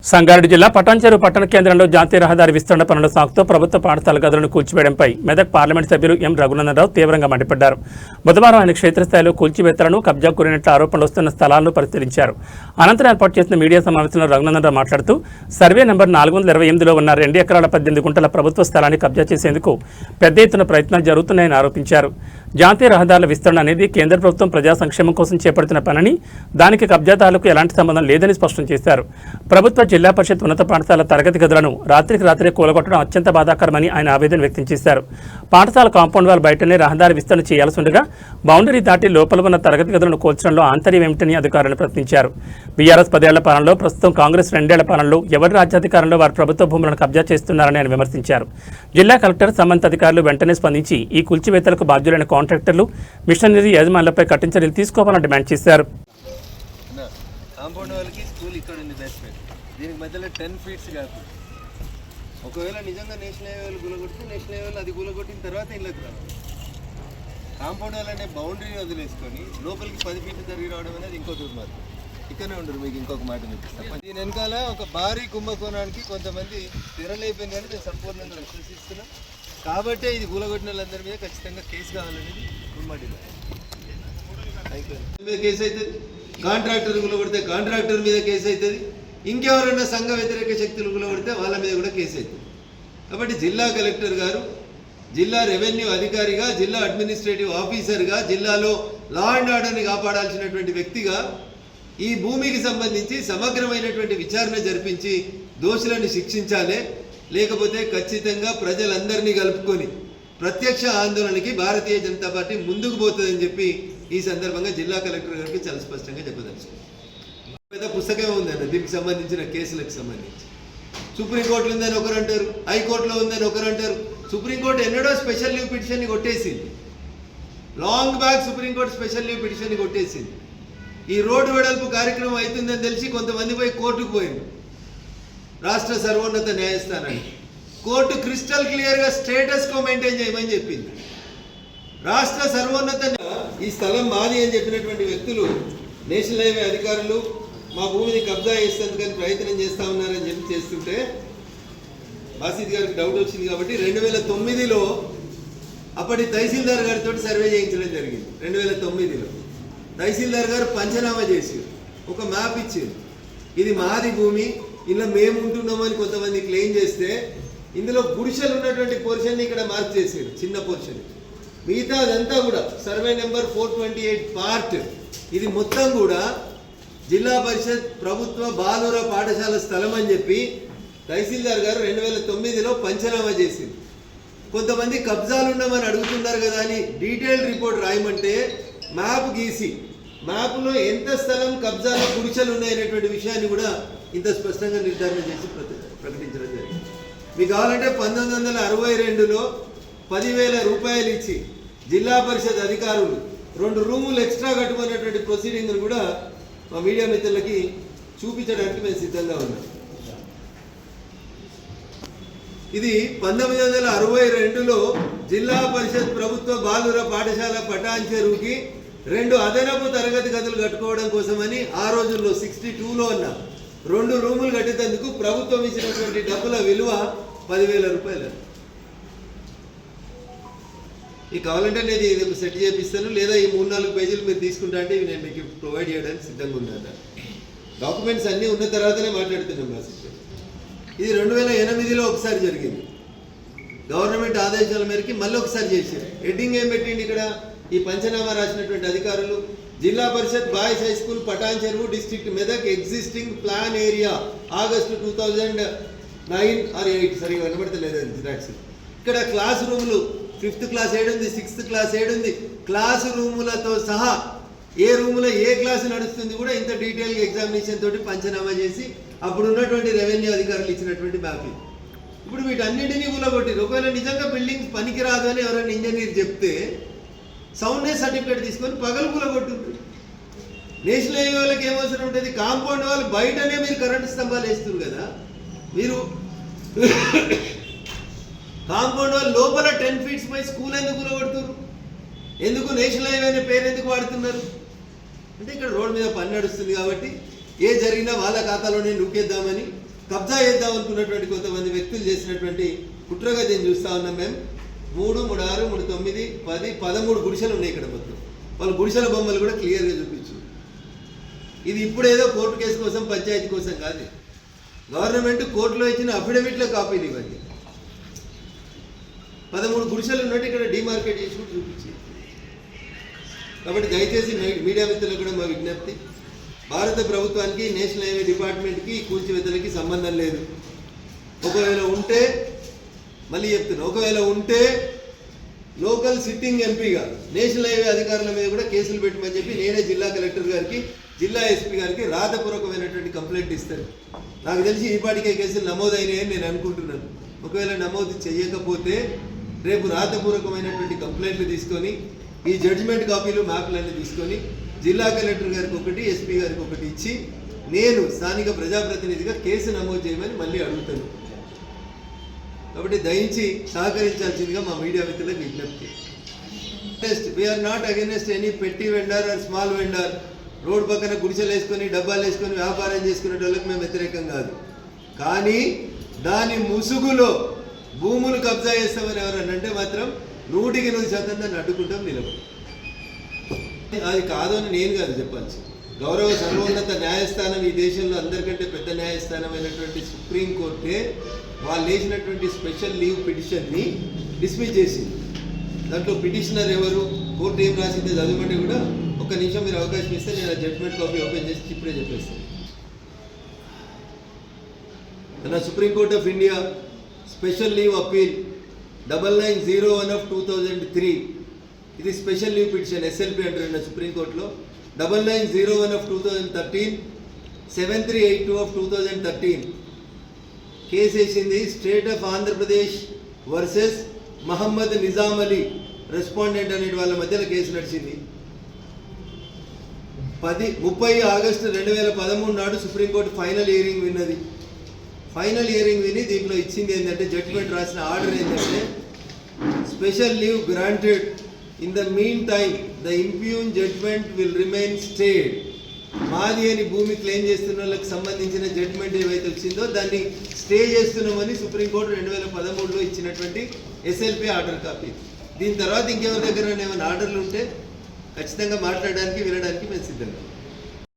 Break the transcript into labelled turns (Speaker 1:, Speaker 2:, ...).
Speaker 1: సంగారెడ్డి జిల్లా పటాన్చెరు పట్టణ కేంద్రంలో జాతీయ రహదారి విస్తరణ పనుల సాగుతో ప్రభుత్వ పాఠశాల గదులను కూల్చివేయడంపై మెదక్ పార్లమెంట్ సభ్యులు ఎం రఘునందనరావు తీవ్రంగా మండిపడ్డారు. బుధవారం ఆయన క్షేత్రస్థాయిలో కూల్చివేతలను కబ్జా కూరినట్లు ఆరోపణలు వస్తున్న స్థలాలను పరిశీలించారు. అనంతరం ఏర్పాటు చేసిన మీడియా సమావేశంలో రఘునందనరావు మాట్లాడుతూ సర్వే నెంబర్ 428లో ఉన్న 2 ఎకరాల 18 గుంటల ప్రభుత్వ స్థలాన్ని కబ్జా చేసేందుకు పెద్ద ఎత్తున ప్రయత్నాలు జరుగుతున్నాయని ఆరోపించారు. జాతీయ రహదారుల విస్తరణ అనేది కేంద్ర ప్రభుత్వం ప్రజా సంక్షేమం కోసం చేపడుతున్న పనని, దానికి కబ్జాదారులకు ఎలాంటి సంబంధం లేదని స్పష్టం చేశారు. ప్రభుత్వ జిల్లా పరిషత్ ఉన్నత పాఠశాల తరగతి గదులను రాత్రికి రాత్రే కూలగొట్టడం అత్యంత బాధాకరమని ఆయన ఆవేదన వ్యక్తం చేశారు. పాఠశాల కాంపౌండ్ వాల్ బయటనే రహదారి విస్తరణ చేయాల్సి ఉండగా బౌండరీ దాటి లోపల ఉన్న తరగతి గదులను కూల్చడంలో ఆంతర్యం ఏమిటని అధికారులను ప్రశ్నించారు. బీఆర్ఎస్ 10 ఏళ్ల పాలనలో, ప్రస్తుతం కాంగ్రెస్ 2 ఏళ్ల పాలనలో ఎవరి రాజ్యాధికారంలో వారి ప్రభుత్వ భూములను కబ్జా చేస్తున్నారని ఆయన విమర్శించారు. జిల్లా కలెక్టర్, సంబంధిత అధికారులు వెంటనే స్పందించి ఈ కూల్చివేతలకు బాధ్యులైన కాంట్రాక్టర్లు, మిషనరీ యాజమాన్యాలపై కఠిన చర్యలు తీసుకోవాలని డిమాండ్ చేశారు.
Speaker 2: కాంపౌండ్ వాళ్ళకి స్కూల్ ఇక్కడ ఉంది బేస్మెంట్, దీనికి మధ్యలో 10 ఫీట్స్ కాదు. ఒకవేళ నిజంగా నేషనల్ హైవేలు గులగొడితే నేషనల్ హైవేలు అది గులగొట్టిన తర్వాత ఇళ్ళకి రావాలి. కాంపౌండ్ వాల్ అనే బౌండరీని వదిలేసుకొని లోపలికి 10 ఫీట్లు జరిగి రావడం అనేది ఇంకో దుర్మార్గం. ఇక్కడనే ఉండరు. మీకు ఇంకొక మాట చూపిస్తాను. దీని వెనకాల ఒక భారీ కుంభకోణానికి కొంతమంది తెరలేపోయింది కానీ నేను సంపూర్ణంగా విశ్వసిస్తున్నాం. కాబట్టే ఇది గులగొట్టిన వాళ్ళందరి మీద ఖచ్చితంగా కేసు కావాలనేది ఉమ్మడిలో కేసు అవుతుంది. కాంట్రాక్టర్ గులగొడితే కాంట్రాక్టర్ మీద కేసు అవుతుంది. ఇంకెవరైనా సంఘ వ్యతిరేక శక్తులు గులగొడితే వాళ్ళ మీద కూడా కేసు అవుతుంది. కాబట్టి జిల్లా కలెక్టర్ గారు జిల్లా రెవెన్యూ అధికారిగా, జిల్లా అడ్మినిస్ట్రేటివ్ ఆఫీసర్గా, జిల్లాలో లా అండ్ ఆర్డర్ని కాపాడాల్సినటువంటి వ్యక్తిగా ఈ భూమికి సంబంధించి సమగ్రమైనటువంటి విచారణ జరిపించి దోషులను శిక్షించాలి. లేకపోతే ఖచ్చితంగా ప్రజలందరినీ కలుపుకొని ప్రత్యక్ష ఆందోళనకి భారతీయ జనతా పార్టీ ముందుకు పోతుందని చెప్పి ఈ సందర్భంగా జిల్లా కలెక్టర్ గారికి చాలా స్పష్టంగా చెప్పదలుచుకుంది. పెద్ద పుస్తకమే ఉందండి దీనికి సంబంధించిన కేసులకు సంబంధించి. సుప్రీంకోర్టులో ఉందని ఒకరు అంటారు, హైకోర్టులో ఉందని ఒకరు అంటారు. సుప్రీంకోర్టు ఎన్నడో స్పెషల్ లీవ్ పిటిషన్ని కొట్టేసింది. Long back supreme court special leave పిటిషన్ని కొట్టేసింది. ఈ రోడ్డు వెడల్పు కార్యక్రమం అవుతుందని తెలిసి కొంతమంది పోయి కోర్టుకు పోయింది, రాష్ట్ర సర్వోన్నత న్యాయస్థానానికి. కోర్టు క్రిస్టల్ క్లియర్గా స్టేటస్ కో మెయింటైన్ చేయమని చెప్పింది. రాష్ట్ర సర్వోన్నత ఈ స్థలం మాది అని చెప్పినటువంటి వ్యక్తులు, నేషనల్ హైవే అధికారులు మా భూమిని కబ్జా చేసేందుకని ప్రయత్నం చేస్తూ ఉన్నారని చెప్పి చేస్తుంటే బాసిద్ గారికి డౌట్ వచ్చింది. కాబట్టి 2009లో అప్పటి తహసీల్దార్ గారితో సర్వే చేయించడం జరిగింది. 2009లో తహసీల్దార్ గారు పంచనామా చేసి ఒక మ్యాప్ ఇచ్చింది. ఇది మాది భూమి, ఇలా మేము ఉంటున్నామని కొంతమంది క్లెయిమ్ చేస్తే ఇందులో గుడిసెలు ఉన్నటువంటి పోర్షన్ని ఇక్కడ మార్క్ చేశారు, చిన్న పోర్షన్. మిగతా అదంతా కూడా సర్వే నెంబర్ 428 పార్ట్, ఇది మొత్తం కూడా జిల్లా పరిషత్ ప్రభుత్వ బాలుర పాఠశాల స్థలం అని చెప్పి తహసీల్దార్ గారు 2009లో పంచనామా చేసింది. కొంతమంది కబ్జాలు ఉన్నామని అడుగుతున్నారు కదా అని డీటెయిల్డ్ రిపోర్ట్ రాయమంటే మ్యాప్ గీసి మ్యాప్లో ఎంత స్థలం కబ్జాలో గుడిసెలు ఉన్నాయనేటువంటి విషయాన్ని కూడా ఇంత స్పష్టంగా నిర్ధారణ చేసి ప్రకటించడం జరిగింది. మీకు కావాలంటే 1962లో 10,000 రూపాయలు ఇచ్చి జిల్లా పరిషత్ అధికారులు 2 రూములు ఎక్స్ట్రా కట్టుకున్నటువంటి ప్రొసీడింగ్ను కూడా మా మీడియా మిత్రులకి చూపించడానికి మేము సిద్ధంగా ఉన్నాం. ఇది 1962లో జిల్లా పరిషత్ ప్రభుత్వ బాలుర పాఠశాల పటాన్చెరువుకి 2 అదనపు తరగతి గదులు కట్టుకోవడం కోసమని ఆ రోజుల్లో 62లో ఉన్న 2 రూములు కట్టేందుకు ప్రభుత్వం ఇచ్చినటువంటి డబ్బుల విలువ 10,000 రూపాయలు. ఇది కావాలంటే నేను ఇది సెట్ చేపిస్తాను, లేదా ఈ 3-4 పేజీలు మీరు తీసుకుంటా అంటే ఇవి నేను మీకు ప్రొవైడ్ చేయడానికి సిద్ధంగా ఉన్నాను. డాక్యుమెంట్స్ అన్నీ ఉన్న తర్వాతనే మాట్లాడుతున్నాం. ఇది 2008లో ఒకసారి జరిగింది. గవర్నమెంట్ ఆదేశాల మేరకు మళ్ళీ ఒకసారి చేశారు. హెడ్డింగ్ ఏం పెట్టిండి ఇక్కడ ఈ పంచనామా రాసినటువంటి అధికారులు, Zilla Parishad boys high school Patancheru district Medak existing plan area August 2009 or 8 సరిగా కనబడతలేదు జిరాక్స్. ఇక్కడ క్లాస్ రూములు 5th క్లాస్ 7 ఉంది, 6th క్లాస్ 7 ఉంది. క్లాస్ రూములతో సహా ఏ రూములో ఏ క్లాసు నడుస్తుంది కూడా ఇంత డీటెయిల్గా ఎగ్జామినేషన్ తోటి పంచనామా చేసి అప్పుడు ఉన్నటువంటి రెవెన్యూ అధికారులు ఇచ్చినటువంటి మ్యాపింగ్. ఇప్పుడు వీటన్నిటినీ కూలగొట్టిరు. ఒకవేళ నిజంగా బిల్డింగ్స్ పనికిరాదు అని ఎవరైనా ఇంజనీర్ చెప్తే సౌండ్నెస్ సర్టిఫికేట్ తీసుకొని పగలు కూలగొట్టుండ్రు. నేషనల్ హైవే వాళ్ళకి ఏమవసరం ఉంటుంది? కాంపౌండ్ వాళ్ళు బయటనే మీరు కరెంటు స్తంభాలు వేస్తున్నారు కదా. మీరు కాంపౌండ్ వాళ్ళు లోపల 10 ఫీట్స్ పై స్కూల్ ఎందుకు కూలగొడుతున్నారు? ఎందుకు నేషనల్ హైవే అనే పేరు ఎందుకు వాడుతున్నారు? అంటే ఇక్కడ రోడ్ మీద పని నడుస్తుంది కాబట్టి ఏ జరిగినా వాళ్ళ ఖాతాలోనే నూకేద్దామని కబ్జా చేద్దాం అనుకున్నటువంటి కొంతమంది వ్యక్తులు చేసినటువంటి కుట్రగా దీన్ని చూస్తూ ఉన్నాం మేము. 3, 3, 6, 3, 9, 10, 13 గుడిసెలు ఉన్నాయి ఇక్కడ మొత్తం. వాళ్ళు గుడిసెల బొమ్మలు కూడా క్లియర్గా చూపించు. ఇది ఇప్పుడేదో కోర్టు కేసు కోసం పంచాయతీ కోసం కాదు, గవర్నమెంట్ కోర్టులో ఇచ్చిన అఫిడవిట్లో కాపీలు ఇవ్వండి. 13 గుడిసెలు ఉన్నట్టు ఇక్కడ డిమార్కెట్ చేసి కూడా చూపించి. కాబట్టి దయచేసి మీడియా మిత్రులకు కూడా మా విజ్ఞప్తి, భారత ప్రభుత్వానికి నేషనల్ హైవే డిపార్ట్మెంట్కి కూల్చివేతలకి సంబంధం లేదు. ఒకవేళ ఉంటే, మళ్ళీ చెప్తున్నా, ఒకవేళ ఉంటే లోకల్ సిట్టింగ్ ఎంపీగా నేషనల్ హైవే అధికారుల మీద కూడా కేసులు పెట్టమని చెప్పి నేనే జిల్లా కలెక్టర్ గారికి, జిల్లా ఎస్పీ గారికి రాతపూర్వకమైనటువంటి కంప్లైంట్ ఇస్తాను. నాకు తెలిసి ఈపాటికే కేసులు నమోదైనాయని నేను అనుకుంటున్నాను. ఒకవేళ నమోదు చేయకపోతే రేపు రాతపూర్వకమైనటువంటి కంప్లైంట్లు తీసుకొని ఈ జడ్జిమెంట్ కాపీలు మ్యాప్లన్నీ తీసుకొని జిల్లా కలెక్టర్ గారికి ఒకటి, ఎస్పీ గారికి ఒకటి ఇచ్చి నేను స్థానిక ప్రజాప్రతినిధిగా కేసు నమోదు చేయమని మళ్ళీ అడుగుతాను. కాబట్టి దయించి సహకరించాల్సిందిగా మా మీడియా మిత్రులకు విజ్ఞప్తి. We are not against any petty vendor or small vendor. Road పక్కన గుడిసెలు వేసుకొని డబ్బాలు వేసుకొని వ్యాపారం చేసుకునే వాళ్ళకి మేము వ్యతిరేకం కాదు. కానీ దాని ముసుగులో భూములు కబ్జా చేస్తామని ఎవరన్నా అంటే మాత్రం 100% దాన్ని అడ్డుకుంటాం, నిలబడి. అది కాదు అని నేను కాదు చెప్పాల్సి. గౌరవ సర్వోన్నత న్యాయస్థానం, ఈ దేశంలో అందరికంటే పెద్ద న్యాయస్థానం అయినటువంటి సుప్రీంకోర్టే వాళ్ళు వేసినటువంటి స్పెషల్ లీవ్ పిటిషన్ని డిస్మిస్ చేసింది. దాంట్లో పిటిషనర్ ఎవరు, కోర్టు ఏం రాసిందో చదవమంటే కూడా ఒక్క నిమిషం మీరు అవకాశం ఇస్తే నేను ఆ జడ్జ్మెంట్ కాపీ ఓపెన్ చేసి ఇప్పుడే చెప్పేస్తాను. మన Supreme Court of India special leave appeal 9901 of 2003. ఇది స్పెషల్ లీవ్ పిటిషన్ ఎస్ఎల్పి అంటారు సుప్రీంకోర్టులో. 9901 of 2013, 7382 of 2013 కేసు వేసింది. State of Andhra Pradesh versus Mohammed Nizam Ali respondent అనే వాళ్ళ మధ్యలో కేసు నడిచింది. 30 ఆగస్టు 2013 నాడు సుప్రీంకోర్టు ఫైనల్ హియరింగ్ విన్నది. ఫైనల్ హియరింగ్ విని దీంట్లో ఇచ్చింది ఏంటంటే, జడ్జిమెంట్ రాసిన ఆర్డర్ ఏంటంటే, special leave granted. In the mean time the impugned judgement will remain stayed. మాది అని భూమి క్లెయిమ్ చేస్తున్న వాళ్ళకి సంబంధించిన జడ్జ్మెంట్ ఏవైతే వచ్చిందో దాన్ని స్టే చేస్తున్నామని సుప్రీంకోర్టు 2013లో ఇచ్చినటువంటి ఎస్ఎల్పి ఆర్డర్ కాపీ. దీని తర్వాత ఇంకెవరి దగ్గర ఏమైనా ఆర్డర్లు ఉంటే ఖచ్చితంగా మాట్లాడడానికి, వినడానికి మేము సిద్ధంగా.